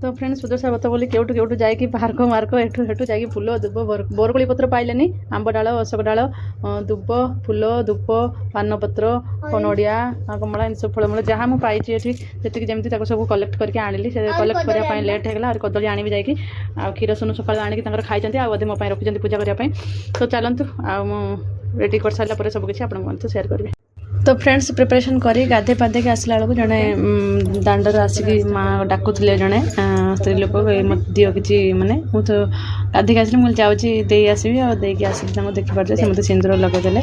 तो फ्रेंड्स सुदर्शा व्रत बोली केउठू केउठू जाइए पार्क मार्क एठू हेठू जाइए फूल दुब बरकोली पत्र पाइलानी आंब डाल अशोक डाल दुब फूल धूप पान पत्र नड़िया कमला इन सब फलमूल जहाँ मुझे पाई जी जमी सब कलेक्ट करके आनिली से कलेक्ट करने लेट होगा कदली आनी जाकि क्षीर सुनु सकाल आनिक खाई आदि मो रखी पूजा करने तो चलतु रेडी कर सारा सबकि आपको सेयार करेंगे। तो फ्रेंड्स प्रिपरेशन करी गाधे पाधे के आसला बेलू जड़े दांडर आसिक माँ डाकुले जड़े स्त्री लोक दियो कि माने मुझे तो गाधे के आसली मुझे जाऊँगी आसबि आसि आसिक देखिपारे से मतलब सिंदूर लगेदेले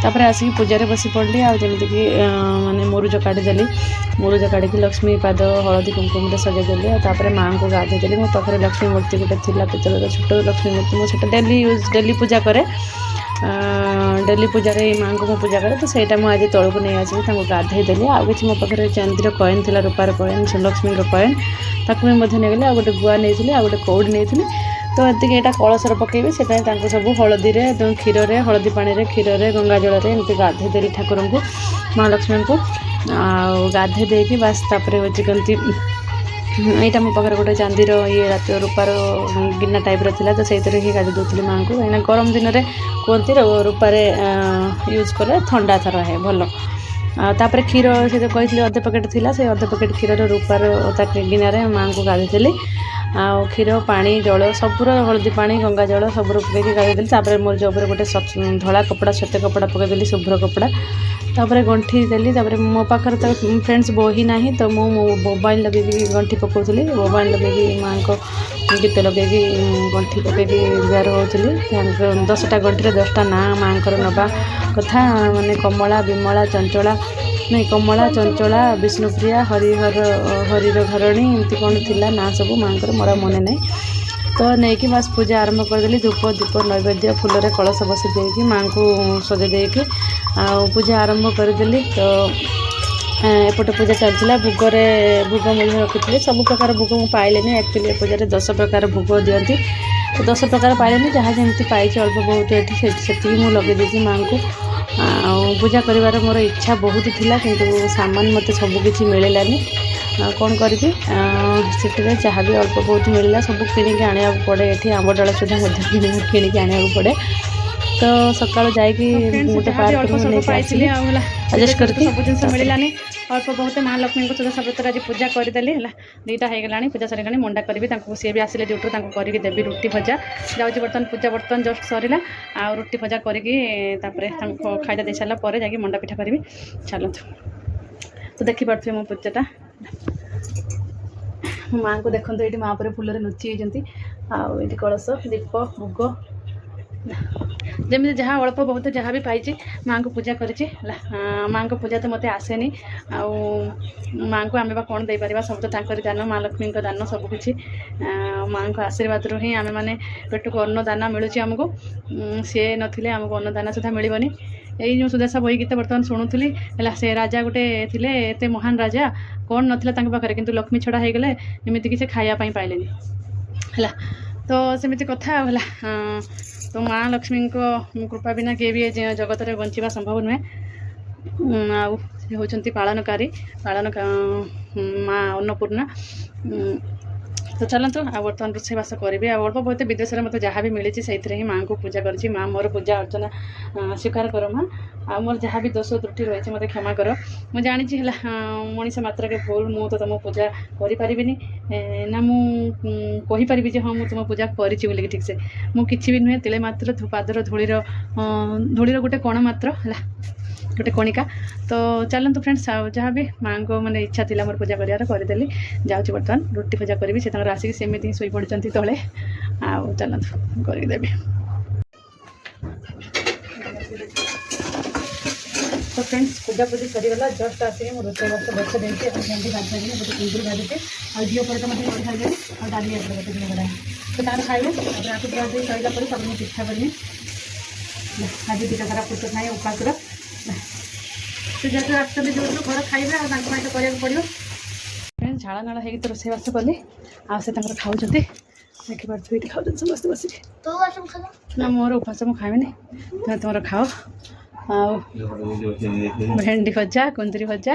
तापर आसिक पूजार बस पड़ी आमतीक माने मुरुज काढ़ीदेली मुरुज काढ़ी लक्ष्मी पाद हलदी कुमकुम सजेदेली तापर माँ को गाधेदेली मो पाखे लक्ष्मी मूर्ति गोटे थी पितल छोट लक्ष्मी मूर्ति मुझे डेली पूजा करे डेली पूजा माँ को पूजा करे तो सहीटा मुझे तौक नहीं आसी गाधेदेली आ कि मो पाखे चांदीर कॉइन थी रूपार कॉइन लक्ष्मी कॉइन ताकू नहीं गली आ गोटे गुआ नहीं आ गोटे कौड़ी नहीं तो ये यहाँ कलशर पकेबी से सब हलदी क्षीर हलदी पानी क्षीर गंगा जल एमती गाधेदेली ठाकुर को माँ लक्ष्मी को गाधे देकी बास तापर हूँ कमती यहाँ मो पाखे गोटे चांदीर ये रात रूपार गिना टाइप थी तो से ही गाधे दूसरी माँ को कहीं गरम दिन में कहती रूपार यूज कले ठंडा थर है भल तापर क्षीर से कही अधे पैकेट थी से अधे पैकेट क्षीर रूपार गिनारे माँ को गाधेदेली आ क्षीर पानी जल सबूर हलदी पानी गंगा जल सबूर पकईकि गाधेदेली मोर जबर गोटे धला कपड़ा श्वेत कपड़ा पकईदेली शुभ्र कपड़ा तापर गंठी देली तापर मो पाखे तो फ्रेंड्स बही ना तो मो मोबाइल लगे गंठी पकाउली मोबाइल लगे माँ को गीत लगे गंठी पकईकि जुआर होली 10टा गंठी 10टा ना माँ नवा कथा माने कमला विमला चंचला नहीं कमला चंचला विष्णुप्रिया हरिहर घरणी एमती कौन थी ना सब माँ मोर मन नहीं तो नहीं कि बस पूजा आरंभ करदेली धूप दीप नैवेद्य फूल कलश बस देकी माँ को सजे देकी पूजा आरंभ करदेली तो एपटे पूजा चलता भोगरे भोग मुझे रखी सब प्रकार भोग मुझे पाइले एक्चुअली पूजा 10 प्रकार भोग दिखती तो 10 प्रकार पाइले जहाँ जमी पाई अल्प बहुत ये मुझे लगे देती माँ को पूजा कर मोर इच्छा बहुत थी कि सामान मत सबकि मिललानी कौन करी से जहाँ भी अल्प बहुत मिलला सब किणिक आने पड़े ये आंब डाल सुधा किणिक आने पड़े तो सका गोटे एडजस्ट करके सब जिन मिलानी अल्प बहुत माँ लक्ष्मी को सुधा सब आज पूजा करदेली है 2टा हो गला पूजा सर मंडा करी सी भी आसिले ड्यूटी करके देवी रुटी भजा जाऊँगी बर्तमान पूजा बर्तमान जस्ट सरला आ रुटी भजा करके खाईटा दे सारापर जा मंडा पिठा करी चलतु तो देखिपे मो पूजाटा माँ को देखते ये माँ पर फूल लुचि होती आठ कलश दीप भोग जमी जहाँ अल्प बहुत जहाँ भी पाई माँ को पूजा करी माँ को पूजा तो मत आसेनी माँ को आम कौन दे पार सब तो दान माँ लक्ष्मी दान सबकि माँ को आशीर्वाद रू ही आम मैंने पेट को अन्न दाना मिलूँ आमको सी नथिले आमको अन्न दाना सुधा मिलबनी यही जो सुदर्शा बही गीत बर्तमान शुणुली है से राजा गोटे थे एत महान राजा कौन नाला पाखे किंतु लक्ष्मी छड़ा हो गले एमती से खायापाई पाइले है तो सेमती कथा है तो माँ लक्ष्मी को कृपा बिना किए भी जगत में बंचा संभव नुहे आउँ पालनकारी पालन माँ अन्नपूर्णा तो चलतु आ बर्तमान रोषेबास करी अल्प बहुत विदेश में मतलब जहाँ भी मिली से ही माँ को पूजा कर माँ मोर पूजा अर्चना स्वीकार कर माँ आ मोर जहाँ भी दोष त्रुटि रही मत क्षमा कर मुझे जानी है मनीष मात्र के भूल मुझे तो तुम पूजा करें ना मुझे हाँ मुझे तुम पूजा करी ठीक से मुझे भी नुहे तिले मात्र पादर धूलीर गोटे कण मात्र है गोटे कणिका तो चलतु फ्रेंड्स जहाँ भी माँ को मैंने इच्छा थी मोर पूजा करदेली जाऊँगी बर्तमान रुटी भजा करी से आसिक सेमती शोई पड़ती तले आउ चलतु करदेवी तो फ्रेंड्स पूजा पूजी सरीगला जस्ट आसिक मुझे रोषेबास बस देती भेंडी भाजी गोटे कुंदूरी भाजी और झील पर मतलब खाई और डाली गोटे बड़ा तो तार खाइबे आखु पूजा सरला पर सब पिठा करनी आज 2टा सारा फुर्सत ना उपास से जैसे आसते जो घर खाइबे तो कराया पड़ो फ्रेंड्स झाड़ा नाड़ा हो तो रोषेबास कली आसे खाऊँ देखिपे ये खाऊ समस्त बस ना मोर उपास मुझे खाइबी तुम तुम खाओ आ भेंडी भजा कुंदरी भजा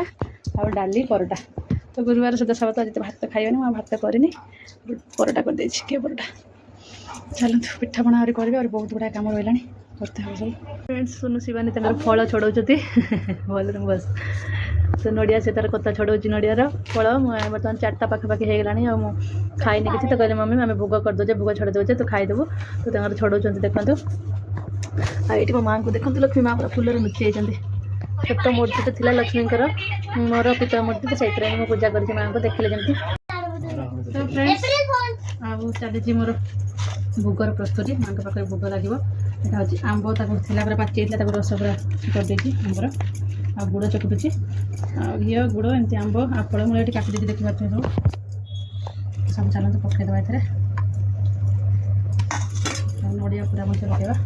आ डाली परोटा तो गुरुवार सुधा सब तो आज भात खाइबे मैं भात करनी परोटा कर देछि के परोटा चलतु पिठापणा आहुरी करेंगे और बहुत गुड़ा कम रहा करते हम सब फ्रेंड्स सुनु शिवानी तक फल छड़ाऊँगी भल बस तो नड़िया से तार कता छड़ाऊँगी नड़ियार फल बर्तमान 4टा पाखापाखि हो गलानी आ खाईनी कि तो कहले मम्मी आम भोग करदे भोग छड़े दे तो खाईदेबू तो तक छड़ाऊँ देखूँ आई मो माँ को देखो लक्ष्मी माँ पूरा फुलर लुचि जाती छोट मूर्ति तो लक्ष्मीकर मोर पिता मूर्ति तो से पूजा कर माँ को देखिले जमी तो फ्रेंड्स आउ चली मोर भोगर प्रस्तुति माँ पाखे भोग लगे यहाँ हूँ आंब पूरा पाची रस पूरा करदे आंबर आ गुड़ चकुटुची घी गुड़ एमती आंब आपड़ मुझे काटी देती देखी पार्थे सब चलते पकईदे ए नड़िया पूरा भलसे पकड़ा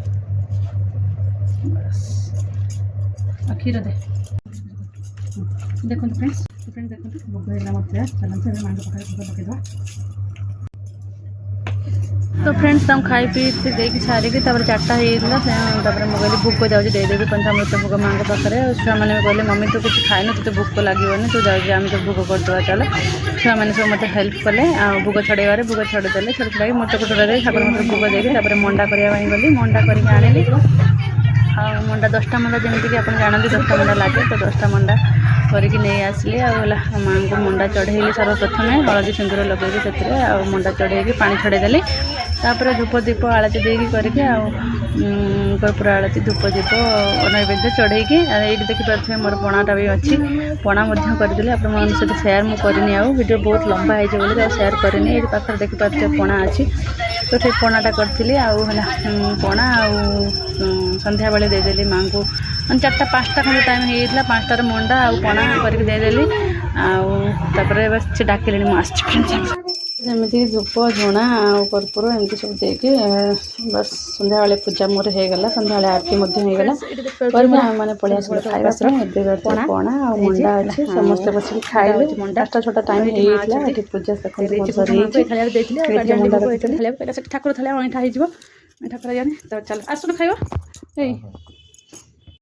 क्षीर दे देखो फ्रेंड्स देखो भोग होगा मत चलते माँ पाखे भोग पकईदे तो फ्रेंड्स तुम खाई पी देकी सारिकी 4टा होता मुझे भोग जाऊँगी देदेवी पंचामृत भोग माँ पाखे छुआ मैंने कहले मम्मी तो कुछ खाएनु तो भोक लगे तो जाऊँगी आम तो भोग करदे चल छुआ मैंने सब मत हेल्प कले भोग छड़ेबार भोग छड़ेदेले छड़े मोट कुटुरे ठाकुर मत भोग देके मंडा करने गली मंडा करके आनिली मंडा 10टा मंडा जमीक आप जानते 10टा मंडा लगे तो 10टा मंडा करके नहीं आसली माँ को मंडा चढ़ेली सर्वप्रथम हलदी सिंदूर लगे से मंडा चढ़े पानी छड़ेदेली तापर धूप दीप आलती देकी करके कर्पूर आलती धूप दीप नैवेद्य चढ़े ये देखिपे मोर पणाटा भी अच्छी पणा करदेली आप सहित सेयार मुझे करनी वीडियो बहुत लंबा है सेयार करनी ये पाखे देखिपे पणा अच्छी तो से पणाटा करी है पणा संध्या बेले देदेली माँ को 4टा 5टा खंडे टाइम होता 5टार मंडा आ पणा करके देदेली आपर बस डाकिले मुझे जमीक धूप झुणा कर्पूर एमती सब देके बस संध्या बेले पूजा मोर होगला संध्या बेले आरती होगला मैंने पलिया खाइबा पणा आ मंडा अच्छे समस्ते बस खाइले 5टा 6टा टाइम होता पूजा ठाकुर थाली अणिठा हो ठाकुर जाने तो चल आसन खाइब